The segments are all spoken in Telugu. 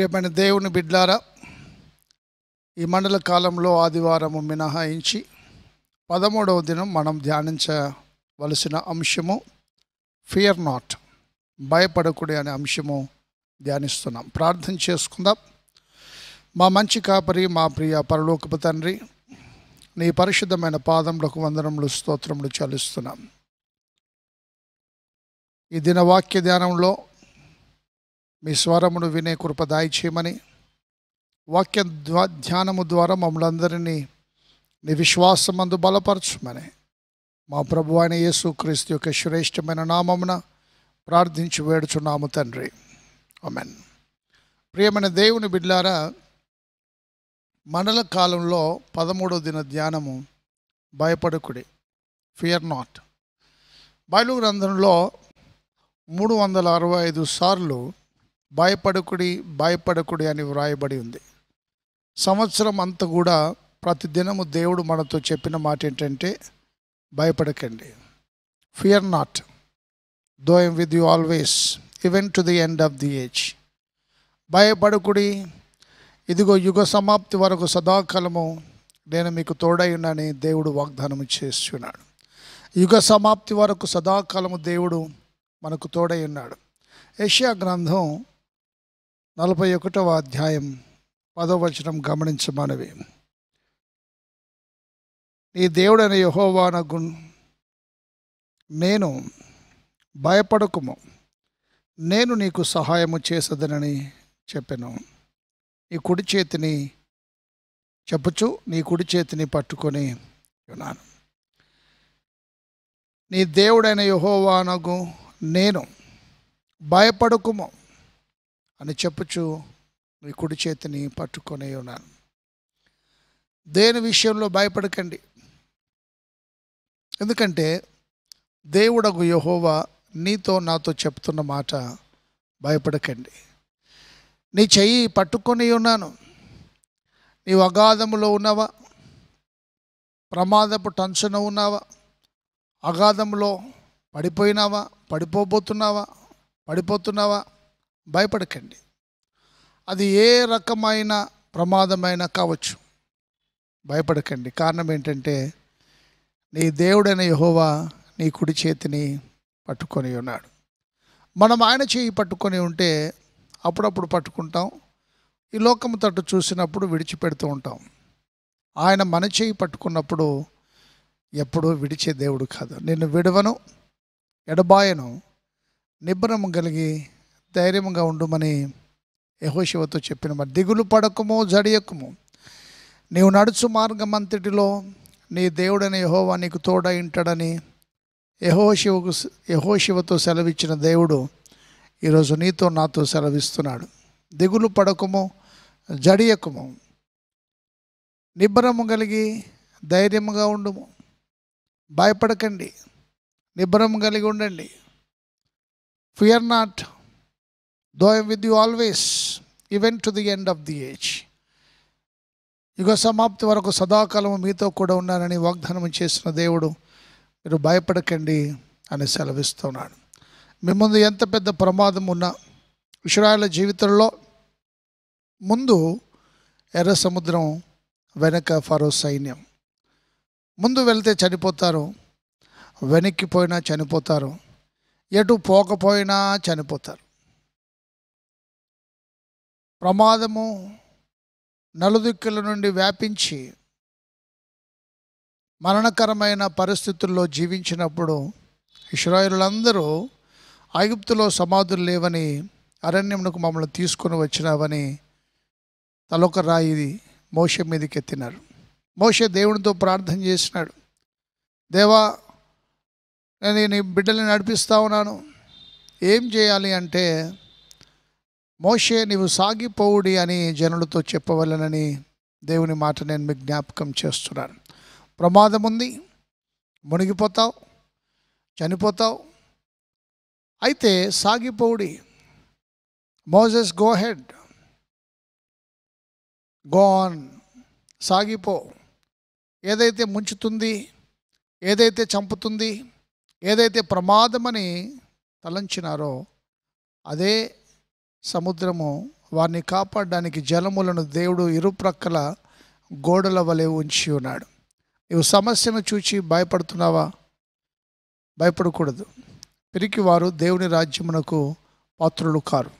ప్రియమైన దేవుని బిడ్లారా, ఈ మండల కాలంలో ఆదివారము మినహాయించి 13వ దినం మనం ధ్యానించవలసిన అంశము ఫియర్ నాట్, భయపడకుడి అనే అంశము ధ్యానిస్తున్నాం. ప్రార్థన చేసుకుందాం. మా మంచి కాపరి, మా ప్రియ పరలోకపు తండ్రి, నీ పరిశుద్ధమైన పాదములకు వందనములు, స్తోత్రములు చెల్లిస్తున్నాం. ఈ దిన వాక్య ధ్యానంలో మీ స్వరమును వినే కృప దయచేయమని, వాక్య ధ్యానము ద్వారా మమ్మల్ని అందరినీ నీ విశ్వాసమందు బలపరచుమని మా ప్రభు అయిన యేసుక్రీస్తు యొక్క శ్రేష్టమైన నామమున ప్రార్థించి వేడుచున్నాము తండ్రి, ఆమేన్. ప్రియమైన దేవుని బిడ్లారా, మండల కాలంలో 13వ దిన ధ్యానము భయపడకుడి, ఫియర్ నాట్. బైబిల్ గ్రంథంలో 365 సార్లు భయపడకుడి భయపడకుడి అని వ్రాయబడి ఉంది. సంవత్సరం అంతా కూడా ప్రతిదినము దేవుడు మనతో చెప్పిన మాట ఏంటంటే, భయపడకండి, fear not, though I'm with you always even to the end of the age. భయపడకుడి, ఇదిగో యుగ సమాప్తి వరకు సదాకాలము నేను మీకు తోడై ఉన్నానని దేవుడు వాగ్దానం చేస్తున్నాడు. యుగ సమాప్తి వరకు సదాకాలము దేవుడు మనకు తోడై ఉన్నాడు. యెషయా గ్రంథం 41వ అధ్యాయం 10వ వచనం గమనించమనవి. నీ దేవుడైన యెహోవానగు నేను, భయపడకుము, నేను నీకు సహాయము చేసేదనని చెప్పాను. నీ కుడి చేతిని చెప్పుచు నీ కుడి చేతిని పట్టుకొని ఉన్నాను. నీ దేవుడైన యెహోవానగు నేను, భయపడకుము అని చెప్పుచు నీ కుడి చేతిని పట్టుకొని ఉన్నాను. దేని విషయంలో భయపడకండి, ఎందుకంటే దేవుడగు యెహోవా నీతో నాతో చెప్తున్న మాట, భయపడకండి. నీ చెయ్యి పట్టుకొని ఉన్నాను. నీవు అగాధములో ఉన్నావా, ప్రమాదపు టెన్షన్ ఉన్నావా, అగాధంలో పడిపోయినావా, పడిపోతున్నావా, భయపడకండి. అది ఏ రకమైన ప్రమాదమైనా కావచ్చు, భయపడకండి. కారణం ఏంటంటే నీ దేవుడైన యెహోవా నీ కుడి చేతిని పట్టుకొని ఉన్నాడు. మనం ఆయన చేయి పట్టుకొని ఉంటే అప్పుడప్పుడు పట్టుకుంటాం, ఈ లోకము తట్టు చూసినప్పుడు విడిచిపెడుతూ ఉంటాం. ఆయన మన చేయి పట్టుకున్నప్పుడు ఎప్పుడూ విడిచే దేవుడు కాదు. నిన్ను విడవను, ఎడబాయను, నిబ్బరము కలిగి ధైర్యంగా ఉండుమని యెహోషువతో చెప్పిన మాట. దిగులు పడకము, జడియకుము, నీవు నడుచు మార్గం అంతటిలో నీ దేవుడైన యెహోవా నీకు తోడై ఉంటాడని యెహోషువతో సెలవిచ్చిన దేవుడు ఈరోజు నీతో నాతో సెలవిస్తున్నాడు. దిగులు పడకము, జడియకుము, నిబ్బరము కలిగి ధైర్యముగా ఉండుము. భయపడకండి, నిబ్బరము కలిగి ఉండండి. Fear not, though I'm with you always even to the end of the age. యుగ సమాప్తి వరకు సదాకాలము మీతో కూడా ఉన్నానని వాగ్దానం చేసిన దేవుడు మీరు భయపడకండి అని సెలవిస్తున్నాడు. మీ ముందు ఎంత పెద్ద ప్రమాదం ఉన్నా, ఇశ్రాయేలు జీవితంలో ముందు ఎర్ర సముద్రం, వెనక ఫరో సైన్యం. ముందు వెళ్తే చనిపోతారు, వెనక్కిపోయినా చనిపోతారు, ఎటు పోకపోయినా చనిపోతారు. ప్రమాదము నలుదిక్కుల నుండి వ్యాపించి మరణకరమైన పరిస్థితుల్లో జీవించినప్పుడు ఇశ్రాయేలులందరూ ఐగుప్తులో సమాధులు లేవని, అరణ్యమునకు మమ్మల్ని తీసుకొని వచ్చినావని తలొక రాయి మోషే మీదకి ఎత్తినారు. మోషే దేవునితో ప్రార్థన చేసినాడు, దేవా నేను నీ బిడ్డల్ని నడిపిస్తా ఉన్నాను, ఏం చేయాలి అంటే, మోషే నీవు సాగిపోవుడి అని జనులతో చెప్పవలెనని దేవుని మాట నేను మీకు జ్ఞాపకం చేస్తున్నాను. ప్రమాదం ఉంది, మునిగిపోతావు, చనిపోతావు, అయితే సాగిపోవుడి. Moses go head, go on, సాగిపో. ఏదైతే ముంచుతుంది, ఏదైతే చంపుతుంది, ఏదైతే ప్రమాదమని తలంచినారో అదే సముద్రము వారిని కాపాడడానికి జలములను దేవుడు ఇరుప్రక్కల గోడల వలె ఉంచి ఉన్నాడు. నీవు సమస్యను చూచి భయపడుతున్నావా? భయపడకూడదు. పిరికివారు దేవుని రాజ్యమునకు పాత్రులు కారు.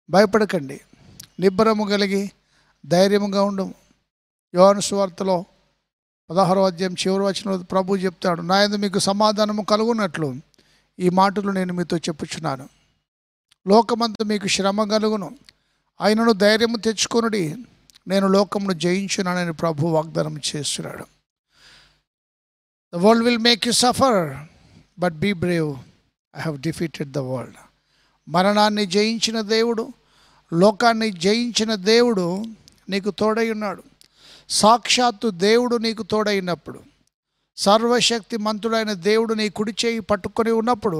భయపడకండి, నిబ్బరము కలిగి ధైర్యముగా ఉండు. యోహాను సువార్తలో 16వ అధ్యాయం చివరి వచనంలో ప్రభు చెప్తాడు, నా యందు మీకు సమాధానము కలుగునట్లు ఈ మాటలు నేను మీతో చెప్పుచున్నాను. లోకమంతా మీకు శ్రమ కలుగును, ఆయనను ధైర్యము తెచ్చుకొనుడి, నేను లోకమును జయించున్నానని ప్రభు వాగ్దానం చేస్తున్నాడు. The world will make you suffer but be brave, I have defeated the world. మరణాన్ని జయించిన దేవుడు, లోకాన్ని జయించిన దేవుడు నీకు తోడై ఉన్నాడు. సాక్షాత్తు దేవుడు నీకు తోడైనప్పుడు, సర్వశక్తి మంతుడైన దేవుడు నీ కుడి చేయి పట్టుకొని ఉన్నప్పుడు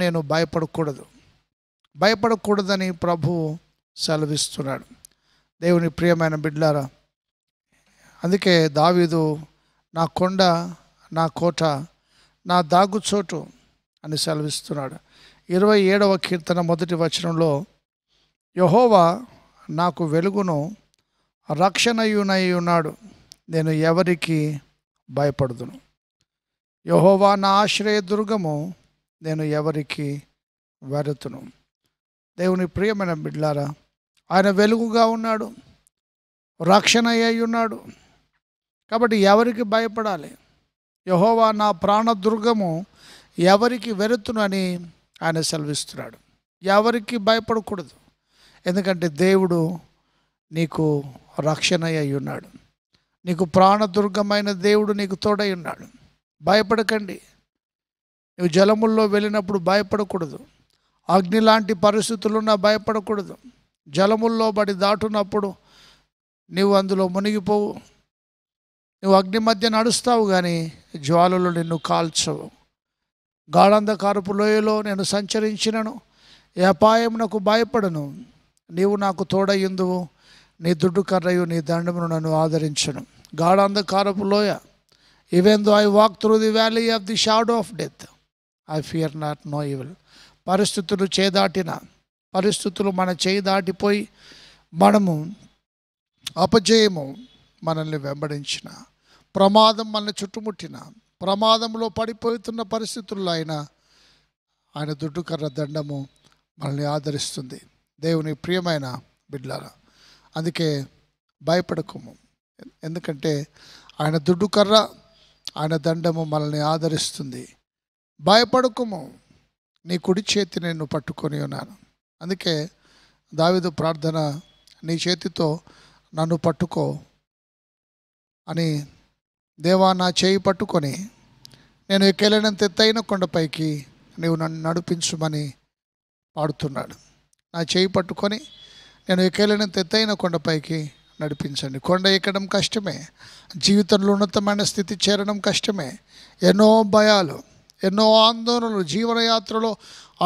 నేను భయపడకూడదు. భయపడకూడదని ప్రభువు సెలవిస్తున్నాడు. దేవుని ప్రియమైన బిడ్డలారా, అందుకే దావీదు నా కొండ, నా కోట, నా దాగుచోటు అని సెలవిస్తున్నాడు. 27వ కీర్తన 1వ వచనంలో, యెహోవా నాకు వెలుగును రక్షణయునై ఉన్నాడు, నేను ఎవరికి భయపడుదును. యెహోవా నా ఆశ్రయ దుర్గము, నేను ఎవరికి వెరతును. దేవుని ప్రియమైన బిడ్డలారా, ఆయన వెలుగుగా ఉన్నాడు, రక్షణ అయి ఉన్నాడు. కాబట్టి ఎవరికి భయపడాలి? యెహోవా నా ప్రాణదుర్గము, ఎవరికి వెరుతును అని ఆయన సెలవిస్తున్నాడు. ఎవరికి భయపడకూడదు, ఎందుకంటే దేవుడు నీకు రక్షణ అయి ఉన్నాడు. నీకు ప్రాణదుర్గమైన దేవుడు నీకు తోడై ఉన్నాడు. భయపడకండి. నువ్వు జలముల్లో వెళ్ళినప్పుడు భయపడకూడదు. అగ్ని లాంటి పరిస్థితులున్నా భయపడకూడదు. జలముల్లో బడి దాటునప్పుడు నీవు అందులో మునిగిపోవు. నువ్వు అగ్ని మధ్య నడుస్తావు కానీ జ్వాలలు నిన్ను కాల్చవు. గాఢంధకారపు లోయలో నేను సంచరించినను ఏ అపాయమునకు భయపడను. నీవు నాకు తోడయ్యుందువు, నీ దుడ్డు కర్రయు నీ దండమును నన్ను ఆదరించను. గాఢంధకారపు లోయ, even though I walk through the valley of the shadow of death, I fear not no evil. పరిస్థితులు చేదాటిన, పరిస్థితులు మన చేయి దాటిపోయి మనము అపజయము మనల్ని వెంబడించిన, ప్రమాదం మనల్ని చుట్టుముట్టిన, ప్రమాదంలో పడిపోతున్న పరిస్థితుల్లో ఆయన దుడ్డు కర్ర దండము మనల్ని ఆదరిస్తుంది. దేవుని ప్రియమైన బిడ్డలారా, అందుకే భయపడకము. ఎందుకంటే ఆయన దుడ్డు కర్ర, ఆయన దండము మనల్ని ఆదరిస్తుంది. భయపడకము, నీ కుడి చేతి నేను పట్టుకొని ఉన్నాను. అందుకే దావీదు ప్రార్థన, నీ చేతితో నన్ను పట్టుకో అని, దేవా నా చేయి పట్టుకొని నేను ఎక్కలేనంత ఎత్తైన కొండపైకి నీవు నన్ను నడిపించుమని పాడుతున్నాడు. నా చేయి పట్టుకొని నేను ఎక్కలేనంత ఎత్తైన కొండపైకి నడిపించండి. కొండ ఎక్కడం కష్టమే, జీవితంలో ఉన్నతమైన స్థితి చేరడం కష్టమే. ఎన్నో భయాలు, ఎన్నో ఆందోళనలు, జీవనయాత్రలో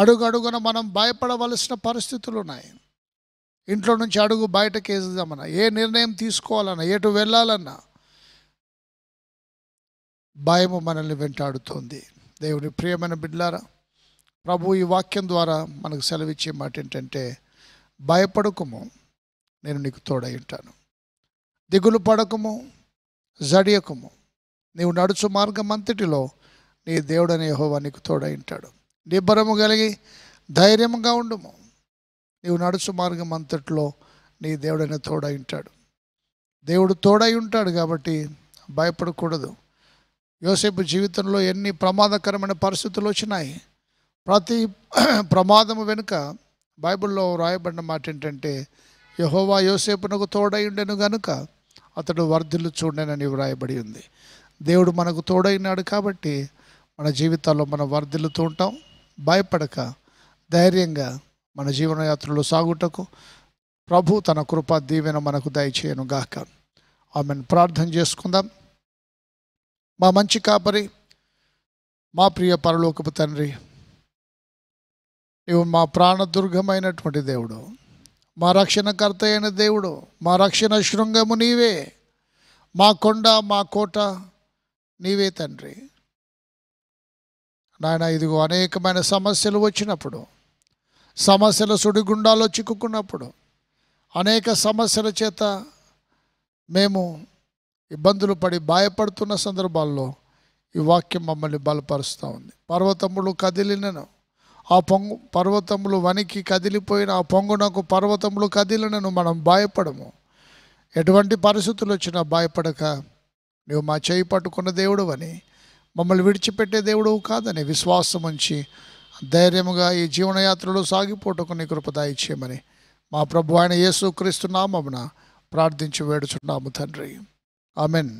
అడుగడుగున మనం భయపడవలసిన పరిస్థితులు ఉన్నాయి. ఇంట్లో నుంచి అడుగు బయటకు వేద్దామన్నా, ఏ నిర్ణయం తీసుకోవాలన్నా, ఎటు వెళ్ళాలన్నా భయము మనల్ని వెంటాడుతోంది. దేవుని ప్రియమైన బిడ్డలారా, ప్రభు ఈ వాక్యం ద్వారా మనకు సెలవిచ్చే మాట ఏంటంటే, భయపడకము, నేను నీకు తోడై ఉంటాను. దిగులు పడకము, జడియకము, నీవు నడుచు మార్గం అంతటిలో నీ దేవుడనే యెహోవా నీకు తోడై ఉంటాడు. నిబ్బరము కలిగి ధైర్యముగా ఉండుము, నీవు నడుచు మార్గం అంతటిలో నీ దేవుడనే తోడై ఉంటాడు. దేవుడు తోడై ఉంటాడు కాబట్టి భయపడకూడదు. యోసేపు జీవితంలో ఎన్ని ప్రమాదకరమైన పరిస్థితులు వచ్చినాయి. ప్రతి ప్రమాదము వెనుక బైబిల్లో రాయబడిన మాట ఏంటంటే, యెహోవా యోసేపునకు తోడై ఉండెను గనుక అతడు వర్ధిల్లు చూడనని వ్రాయబడి ఉంది. దేవుడు మనకు తోడైనాడు కాబట్టి మన జీవితాల్లో మనం వర్ధిల్లుతూ ఉంటాం. భయపడక ధైర్యంగా మన జీవనయాత్రలో సాగుటకు ప్రభు తన కృపా దీవెన మనకు దయచేయను గాక. ఆమెను ప్రార్థన చేసుకుందాం. మా మంచి కాపరి, మా ప్రియ పరలోకపు తండ్రి, నీవు మా ప్రాణదుర్గమైనటువంటి దేవుడు, మా రక్షణకర్త అయిన దేవుడు, మా రక్షణ శృంగము నీవే, మా కొండ, మా కోట నీవే తండ్రి. నాయన, ఇదిగో అనేకమైన సమస్యలు వచ్చినప్పుడు, సమస్యల సుడిగుండాలో చిక్కుకున్నప్పుడు, అనేక సమస్యల చేత మేము ఇబ్బందులు పడి భయపడుతున్న సందర్భాల్లో ఈ వాక్యం మమ్మల్ని బలపరుస్తూ ఉంది. పర్వతములు కదిలినను, ఆ పర్వతములు వణికి కదిలిపోయిన ఆ పొంగునకు పర్వతములు కదిలినను మనం భయపడము. ఎటువంటి పరిస్థితులు వచ్చినా భయపడక, నువ్వు మా చేయి పట్టుకున్న దేవుడు అని, మమ్మల్ని విడిచిపెట్టే దేవుడు కాదని విశ్వాసం ఉంచి ధైర్యముగా ఈ జీవనయాత్రలో సాగిపోటకు నీ కృప దయచేయమని మా ప్రభు అయిన యేసుక్రీస్తు నామమున ప్రార్థించి వేడుచున్నాము తండ్రి. ఆమెన్.